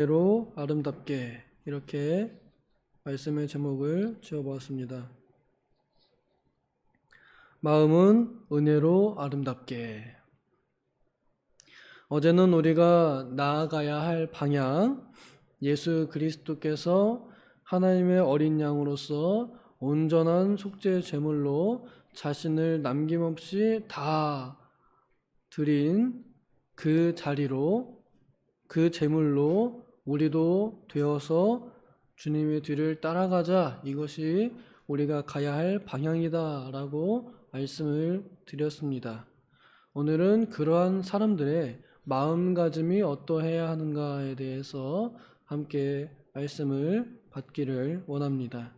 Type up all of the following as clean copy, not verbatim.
은혜로 아름답게, 이렇게 말씀의 제목을 지어보았습니다. 마음은 은혜로 아름답게. 어제는 우리가 나아가야 할 방향, 예수 그리스도께서 하나님의 어린 양으로서 온전한 속죄 제물로 자신을 남김없이 다 드린 그 자리로, 그 제물로 우리도 되어서 주님의 뒤를 따라가자, 이것이 우리가 가야 할 방향이다라고 말씀을 드렸습니다. 오늘은 그러한 사람들의 마음가짐이 어떠해야 하는가에 대해서 함께 말씀을 받기를 원합니다.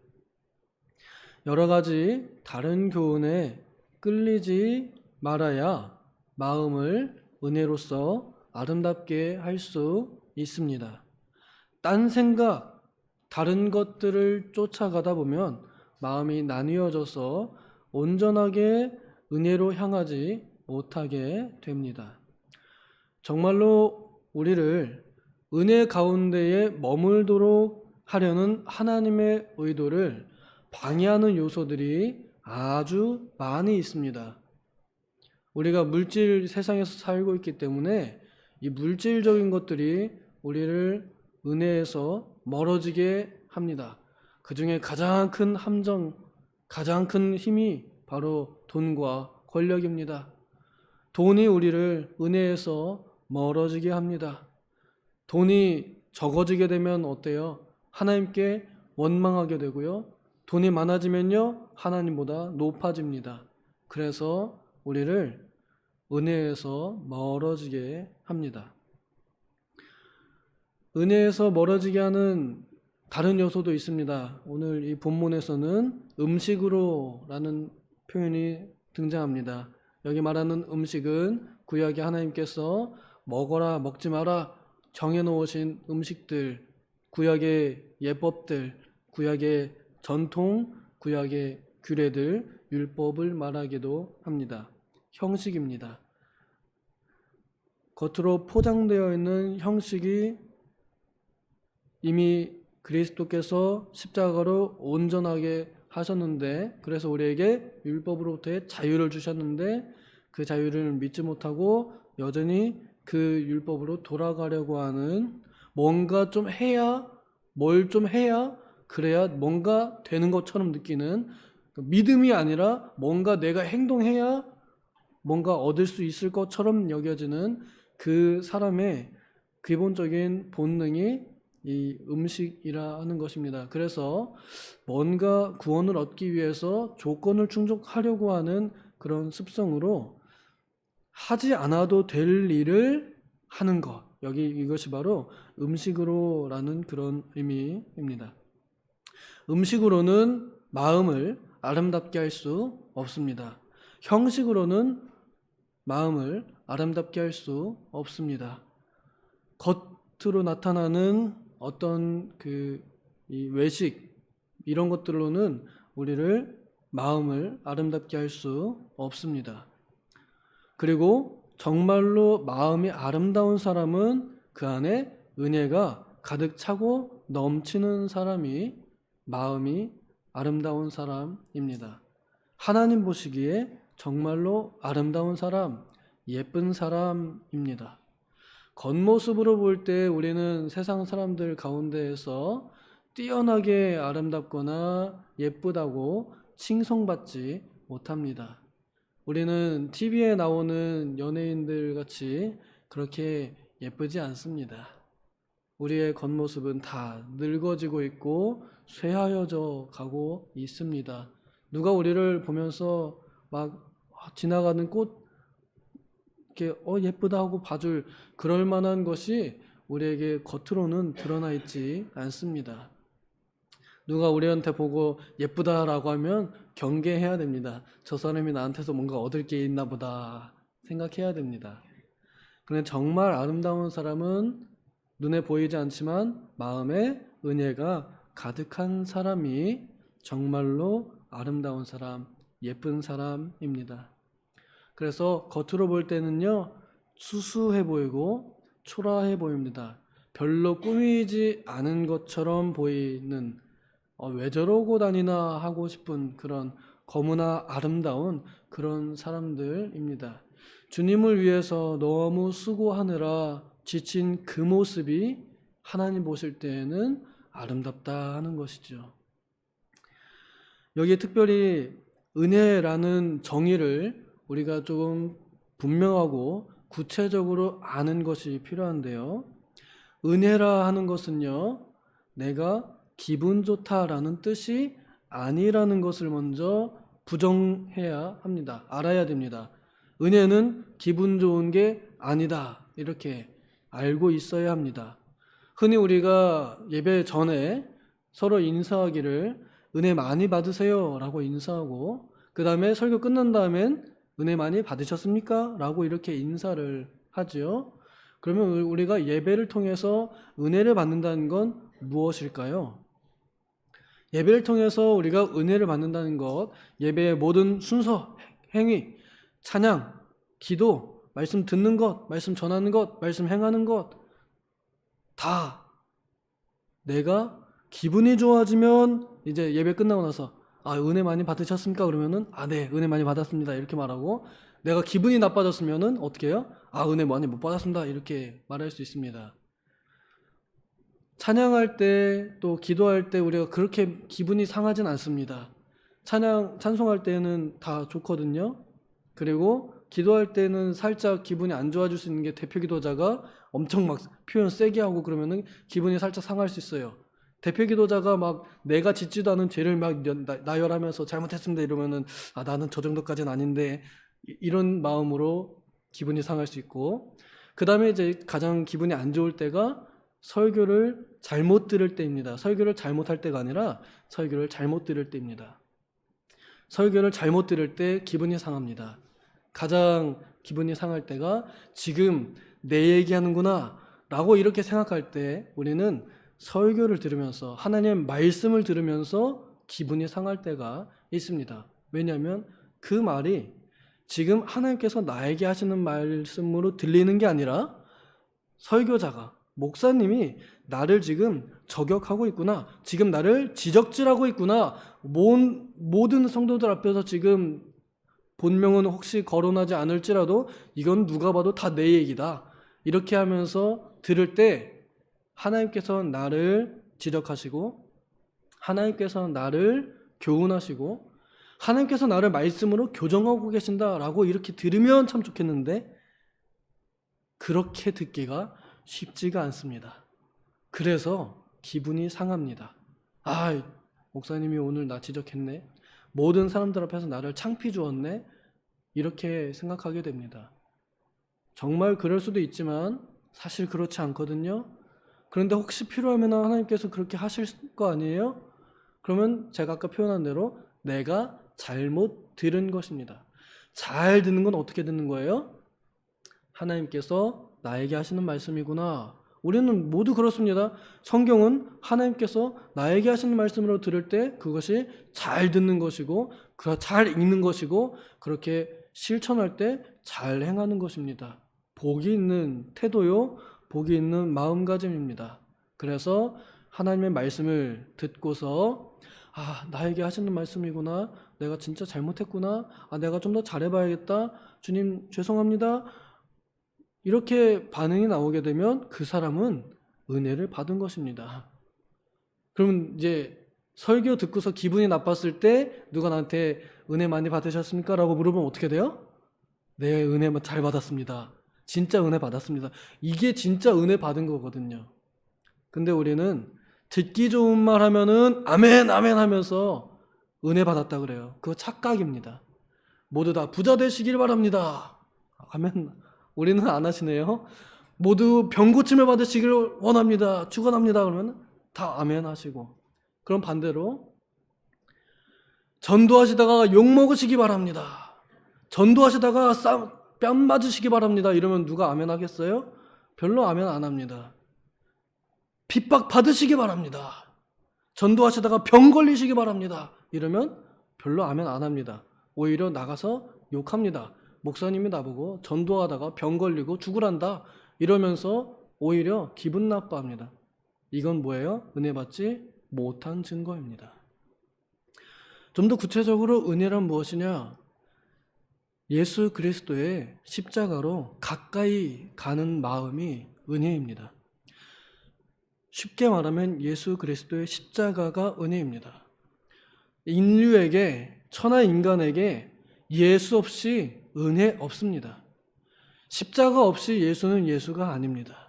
여러 가지 다른 교훈에 끌리지 말아야 마음을 은혜로서 아름답게 할 수 있습니다. 딴 생각, 다른 것들을 쫓아가다 보면 마음이 나뉘어져서 온전하게 은혜로 향하지 못하게 됩니다. 정말로 우리를 은혜 가운데에 머물도록 하려는 하나님의 의도를 방해하는 요소들이 아주 많이 있습니다. 우리가 물질 세상에서 살고 있기 때문에 이 물질적인 것들이 우리를 은혜에서 멀어지게 합니다. 그 중에 가장 큰 함정, 가장 큰 힘이 바로 돈과 권력입니다. 돈이 우리를 은혜에서 멀어지게 합니다. 돈이 적어지게 되면 어때요? 하나님께 원망하게 되고요. 돈이 많아지면요, 하나님보다 높아집니다. 그래서 우리를 은혜에서 멀어지게 합니다. 은혜에서 멀어지게 하는 다른 요소도 있습니다. 오늘 이 본문에서는 음식으로라는 표현이 등장합니다. 여기 말하는 음식은 구약의 하나님께서 먹어라 먹지 마라 정해놓으신 음식들, 구약의 예법들, 구약의 전통, 구약의 규례들, 율법을 말하기도 합니다. 형식입니다. 겉으로 포장되어 있는 형식이 이미 그리스도께서 십자가로 온전하게 하셨는데, 그래서 우리에게 율법으로부터의 자유를 주셨는데, 그 자유를 믿지 못하고 여전히 그 율법으로 돌아가려고 하는, 뭔가 좀 해야, 뭘 좀 해야 그래야 뭔가 되는 것처럼 느끼는, 믿음이 아니라 뭔가 내가 행동해야 뭔가 얻을 수 있을 것처럼 여겨지는 그 사람의 기본적인 본능이 이 음식이라 하는 것입니다. 그래서 뭔가 구원을 얻기 위해서 조건을 충족하려고 하는 그런 습성으로 하지 않아도 될 일을 하는 것, 여기 이것이 바로 음식으로라는 그런 의미입니다. 음식으로는 마음을 아름답게 할 수 없습니다. 형식으로는 마음을 아름답게 할 수 없습니다. 겉으로 나타나는 어떤 이 외식, 이런 것들로는 우리를 마음을 아름답게 할 수 없습니다. 그리고 정말로 마음이 아름다운 사람은 그 안에 은혜가 가득 차고 넘치는 사람이 마음이 아름다운 사람입니다. 하나님 보시기에 정말로 아름다운 사람, 예쁜 사람입니다. 겉모습으로 볼 때 우리는 세상 사람들 가운데에서 뛰어나게 아름답거나 예쁘다고 칭송받지 못합니다. 우리는 TV에 나오는 연예인들 같이 그렇게 예쁘지 않습니다. 우리의 겉모습은 다 늙어지고 있고 쇠하여져 가고 있습니다. 누가 우리를 보면서 막 지나가는 꽃 이렇게 예쁘다 하고 봐줄 그럴 만한 것이 우리에게 겉으로는 드러나 있지 않습니다. 누가 우리한테 보고 예쁘다라고 하면 경계해야 됩니다. 저 사람이 나한테서 뭔가 얻을 게 있나 보다 생각해야 됩니다. 그런데 정말 아름다운 사람은 눈에 보이지 않지만 마음에 은혜가 가득한 사람이 정말로 아름다운 사람, 예쁜 사람입니다. 그래서 겉으로 볼 때는요, 수수해 보이고 초라해 보입니다. 별로 꾸미지 않은 것처럼 보이는 왜 저러고 다니나 하고 싶은 그런 거무나 아름다운 그런 사람들입니다. 주님을 위해서 너무 수고하느라 지친 그 모습이 하나님 보실 때에는 아름답다 하는 것이죠. 여기에 특별히 은혜라는 정의를 우리가 조금 분명하고 구체적으로 아는 것이 필요한데요. 은혜라 하는 것은요, 내가 기분 좋다라는 뜻이 아니라는 것을 먼저 부정해야 합니다. 알아야 됩니다. 은혜는 기분 좋은 게 아니다. 이렇게 알고 있어야 합니다. 흔히 우리가 예배 전에 서로 인사하기를 은혜 많이 받으세요 라고 인사하고, 그 다음에 설교 끝난 다음엔 은혜 많이 받으셨습니까? 라고 이렇게 인사를 하지요. 그러면 우리가 예배를 통해서 은혜를 받는다는 건 무엇일까요? 예배를 통해서 우리가 은혜를 받는다는 것, 예배의 모든 순서, 행위, 찬양, 기도, 말씀 듣는 것, 말씀 전하는 것, 말씀 행하는 것, 다 내가 기분이 좋아지면 이제 예배 끝나고 나서 은혜 많이 받으셨습니까? 그러면은 네, 은혜 많이 받았습니다. 이렇게 말하고, 내가 기분이 나빠졌으면은 어떻게 해요? 은혜 많이 못 받았습니다. 이렇게 말할 수 있습니다. 찬양할 때 또 기도할 때 우리가 그렇게 기분이 상하진 않습니다. 찬송할 때는 다 좋거든요. 그리고 기도할 때는 살짝 기분이 안 좋아질 수 있는 게 대표 기도자가 엄청 막 표현 세게 하고 그러면은 기분이 살짝 상할 수 있어요. 대표 기도자가 막 내가 짓지도 않은 죄를 막 나열하면서 잘못했습니다 이러면은 나는 저 정도까지는 아닌데 이런 마음으로 기분이 상할 수 있고, 그 다음에 이제 가장 기분이 안 좋을 때가 설교를 잘못 들을 때입니다. 설교를 잘못할 때가 아니라 설교를 잘못 들을 때입니다. 설교를 잘못 들을 때 기분이 상합니다. 가장 기분이 상할 때가 지금 내 얘기하는구나 라고 이렇게 생각할 때 우리는 설교를 들으면서 하나님의 말씀을 들으면서 기분이 상할 때가 있습니다. 왜냐하면 그 말이 지금 하나님께서 나에게 하시는 말씀으로 들리는 게 아니라 설교자가, 목사님이 나를 지금 저격하고 있구나, 지금 나를 지적질하고 있구나, 모든 성도들 앞에서 지금 본명은 혹시 거론하지 않을지라도 이건 누가 봐도 다 내 얘기다, 이렇게 하면서 들을 때 하나님께서 나를 지적하시고 하나님께서 나를 교훈하시고 하나님께서 나를 말씀으로 교정하고 계신다라고 이렇게 들으면 참 좋겠는데 그렇게 듣기가 쉽지가 않습니다. 그래서 기분이 상합니다. 목사님이 오늘 나 지적했네, 모든 사람들 앞에서 나를 창피 주었네, 이렇게 생각하게 됩니다. 정말 그럴 수도 있지만 사실 그렇지 않거든요. 그런데 혹시 필요하면 하나님께서 그렇게 하실 거 아니에요? 그러면 제가 아까 표현한 대로 내가 잘못 들은 것입니다. 잘 듣는 건 어떻게 듣는 거예요? 하나님께서 나에게 하시는 말씀이구나. 우리는 모두 그렇습니다. 성경은 하나님께서 나에게 하시는 말씀으로 들을 때 그것이 잘 듣는 것이고 잘 읽는 것이고 그렇게 실천할 때 잘 행하는 것입니다. 복이 있는 태도요, 복이 있는 마음가짐입니다. 그래서 하나님의 말씀을 듣고서 나에게 하시는 말씀이구나, 내가 진짜 잘못했구나, 내가 좀 더 잘해봐야겠다, 주님 죄송합니다, 이렇게 반응이 나오게 되면 그 사람은 은혜를 받은 것입니다. 그러면 이제 설교 듣고서 기분이 나빴을 때 누가 나한테 은혜 많이 받으셨습니까? 라고 물어보면 어떻게 돼요? 네, 은혜 잘 받았습니다. 진짜 은혜 받았습니다. 이게 진짜 은혜 받은 거거든요. 근데 우리는 듣기 좋은 말 하면은 아멘 아멘 하면서 은혜 받았다 그래요. 그거 착각입니다. 모두 다 부자 되시길 바랍니다. 아멘. 우리는 안 하시네요. 모두 병 고침을 받으시길 원합니다. 축원합니다. 그러면 다 아멘 하시고, 그럼 반대로 전도하시다가 욕 먹으시기 바랍니다. 전도하시다가 뺨 맞으시기 바랍니다. 이러면 누가 아멘 하겠어요? 별로 아멘 안 합니다. 핍박 받으시기 바랍니다. 전도하시다가 병 걸리시기 바랍니다. 이러면 별로 아멘 안 합니다. 오히려 나가서 욕합니다. 목사님이 나보고 전도하다가 병 걸리고 죽으란다 이러면서 오히려 기분 나빠합니다. 이건 뭐예요? 은혜 받지 못한 증거입니다. 좀 더 구체적으로 은혜란 무엇이냐? 예수 그리스도의 십자가로 가까이 가는 마음이 은혜입니다. 쉽게 말하면 예수 그리스도의 십자가가 은혜입니다. 인류에게, 천하 인간에게 예수 없이 은혜 없습니다. 십자가 없이 예수는 예수가 아닙니다.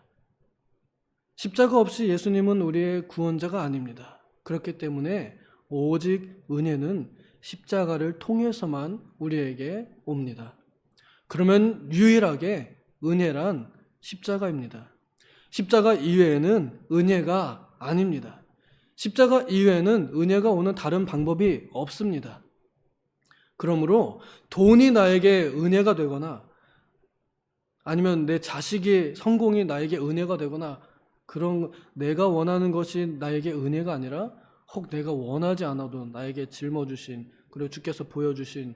십자가 없이 예수님은 우리의 구원자가 아닙니다. 그렇기 때문에 오직 은혜는 십자가를 통해서만 우리에게 옵니다. 그러면 유일하게 은혜란 십자가입니다. 십자가 이외에는 은혜가 아닙니다. 십자가 이외에는 은혜가 오는 다른 방법이 없습니다. 그러므로 돈이 나에게 은혜가 되거나 아니면 내 자식의 성공이 나에게 은혜가 되거나 그런 내가 원하는 것이 나에게 은혜가 아니라 혹 내가 원하지 않아도 나에게 짊어주신 그리고 주께서 보여주신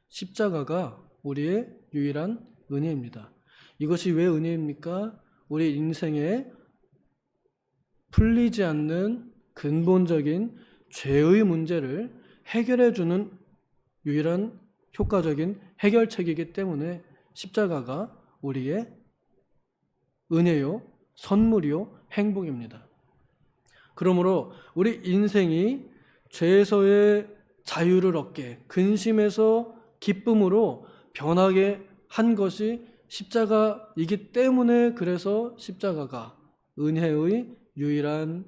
십자가가 우리의 유일한 은혜입니다. 이것이 왜 은혜입니까? 우리 인생에 풀리지 않는 근본적인 죄의 문제를 해결해주는 유일한 효과적인 해결책이기 때문에 십자가가 우리의 은혜요, 선물이요, 행복입니다. 그러므로 우리 인생이 죄에서의 자유를 얻게 근심에서 기쁨으로 변하게 한 것이 십자가이기 때문에 그래서 십자가가 은혜의 유일한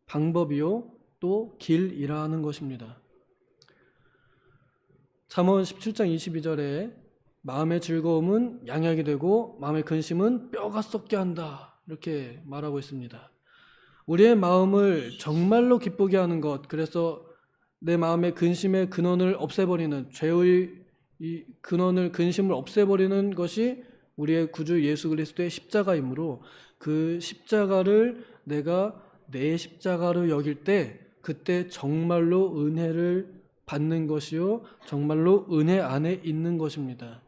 방법이요 또 길이라는 것입니다. 잠언 17장 22절에 마음의 즐거움은 양약이 되고 마음의 근심은 뼈가 썩게 한다 이렇게 말하고 있습니다. 우리의 마음을 정말로 기쁘게 하는 것, 그래서 내 마음의 근심의 근원을 없애버리는 죄의 이 근원을 근심을 없애버리는 것이 우리의 구주 예수 그리스도의 십자가이므로 그 십자가를 내가 내 십자가로 여길 때 그때 정말로 은혜를 받는 것이요 정말로 은혜 안에 있는 것입니다.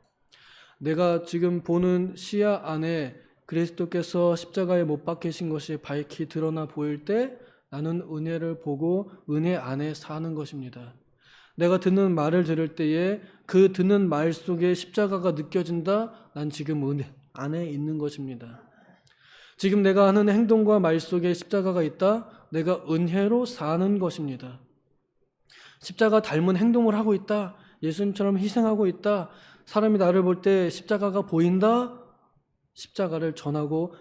내가 지금 보는 시야 안에 그리스도께서 십자가에 못 박히신 것이 밝히 드러나 보일 때 나는 은혜를 보고 은혜 안에 사는 것입니다. 내가 듣는 말을 들을 때에 그 듣는 말 속에 십자가가 느껴진다? 난 지금 은혜 안에 있는 것입니다. 지금 내가 하는 행동과 말 속에 십자가가 있다? 내가 은혜로 사는 것입니다. 십자가 닮은 행동을 하고 있다? 예수님처럼 희생하고 있다? 사람이 나를 볼 때 십자가가 보인다? 십자가를 전하고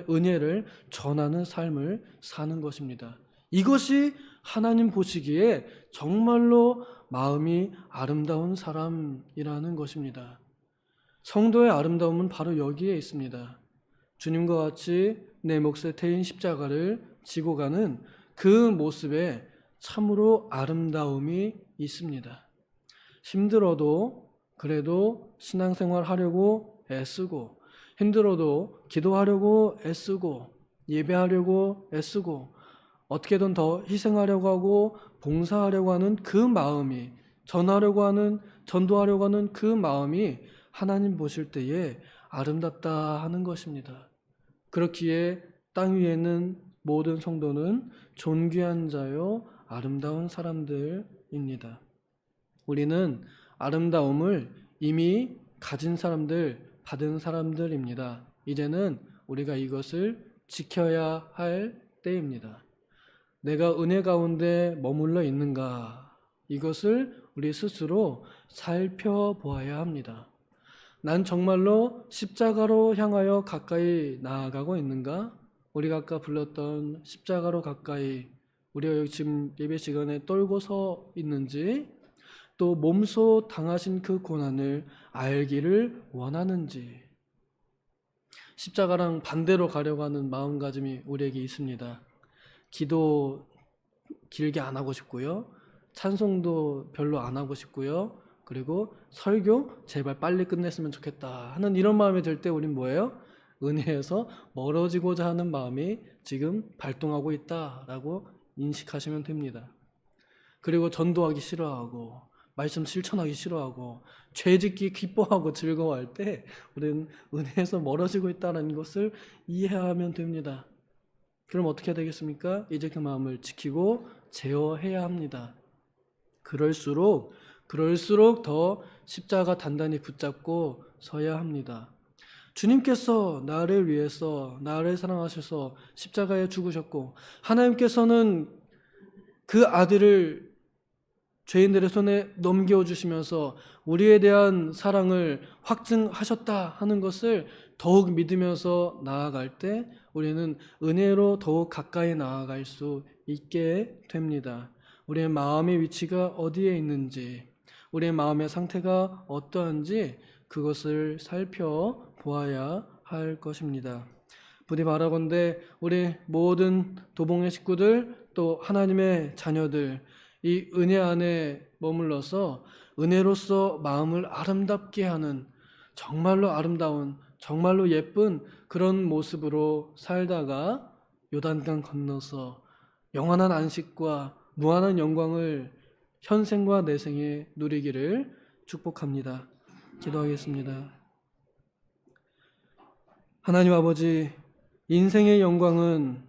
은혜를 전하는 삶을 사는 것입니다. 이것이 하나님 보시기에 정말로 마음이 아름다운 사람이라는 것입니다. 성도의 아름다움은 바로 여기에 있습니다. 주님과 같이 내 몫에 태인 십자가를 지고 가는 그 모습에 참으로 아름다움이 있습니다. 힘들어도 그래도 신앙생활 하려고 애쓰고 힘들어도 기도하려고 애쓰고 예배하려고 애쓰고 어떻게든 더 희생하려고 하고 봉사하려고 하는 그 마음이 전도하려고 하는 그 마음이 하나님 보실 때에 아름답다 하는 것입니다. 그렇기에 땅 위에 있는 모든 성도는 존귀한 자요 아름다운 사람들입니다. 우리는 아름다움을 이미 가진 사람들, 받은 사람들입니다. 이제는 우리가 이것을 지켜야 할 때입니다. 내가 은혜 가운데 머물러 있는가? 이것을 우리 스스로 살펴보아야 합니다. 난 정말로 십자가로 향하여 가까이 나아가고 있는가? 우리가 아까 불렀던 십자가로 가까이 우리가 여기 지금 예배 시간에 떨고 서 있는지 또 몸소 당하신 그 고난을 알기를 원하는지 십자가랑 반대로 가려고 하는 마음가짐이 우리에게 있습니다. 기도 길게 안 하고 싶고요. 찬송도 별로 안 하고 싶고요. 그리고 설교 제발 빨리 끝냈으면 좋겠다 하는 이런 마음이 들 때 우린 뭐예요? 은혜에서 멀어지고자 하는 마음이 지금 발동하고 있다라고 인식하시면 됩니다. 그리고 전도하기 싫어하고 말씀 실천하기 싫어하고 죄짓기 기뻐하고 즐거워할 때 우리는 은혜에서 멀어지고 있다는 것을 이해하면 됩니다. 그럼 어떻게 되겠습니까? 이제 그 마음을 지키고 제어해야 합니다. 그럴수록 더 십자가 단단히 붙잡고 서야 합니다. 주님께서 나를 위해서 나를 사랑하셔서 십자가에 죽으셨고 하나님께서는 그 아들을 죄인들의 손에 넘겨주시면서 우리에 대한 사랑을 확증하셨다 하는 것을 더욱 믿으면서 나아갈 때 우리는 은혜로 더욱 가까이 나아갈 수 있게 됩니다. 우리의 마음의 위치가 어디에 있는지, 우리의 마음의 상태가 어떠한지 그것을 살펴보아야 할 것입니다. 부디 바라건대 우리 모든 도봉의 식구들 또 하나님의 자녀들 이 은혜 안에 머물러서 은혜로서 마음을 아름답게 하는 정말로 아름다운 정말로 예쁜 그런 모습으로 살다가 요단강 건너서 영원한 안식과 무한한 영광을 현생과 내생에 누리기를 축복합니다. 기도하겠습니다. 하나님 아버지, 인생의 영광은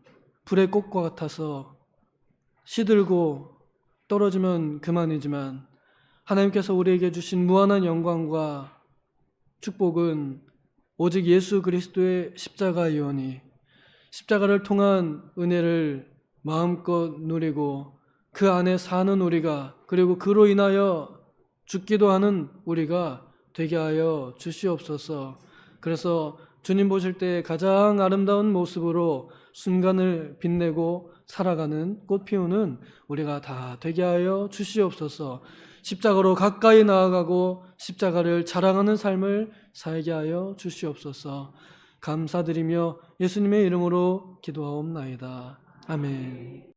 불의 꽃과 같아서 시들고 떨어지면 그만이지만 하나님께서 우리에게 주신 무한한 영광과 축복은 오직 예수 그리스도의 십자가이오니 십자가를 통한 은혜를 마음껏 누리고 그 안에 사는 우리가 그리고 그로 인하여 죽기도 하는 우리가 되게 하여 주시옵소서. 그래서 주님 보실 때 가장 아름다운 모습으로 순간을 빛내고 살아가는 꽃 피우는 우리가 다 되게 하여 주시옵소서. 십자가로 가까이 나아가고 십자가를 자랑하는 삶을 살게 하여 주시옵소서. 감사드리며 예수님의 이름으로 기도하옵나이다. 아멘.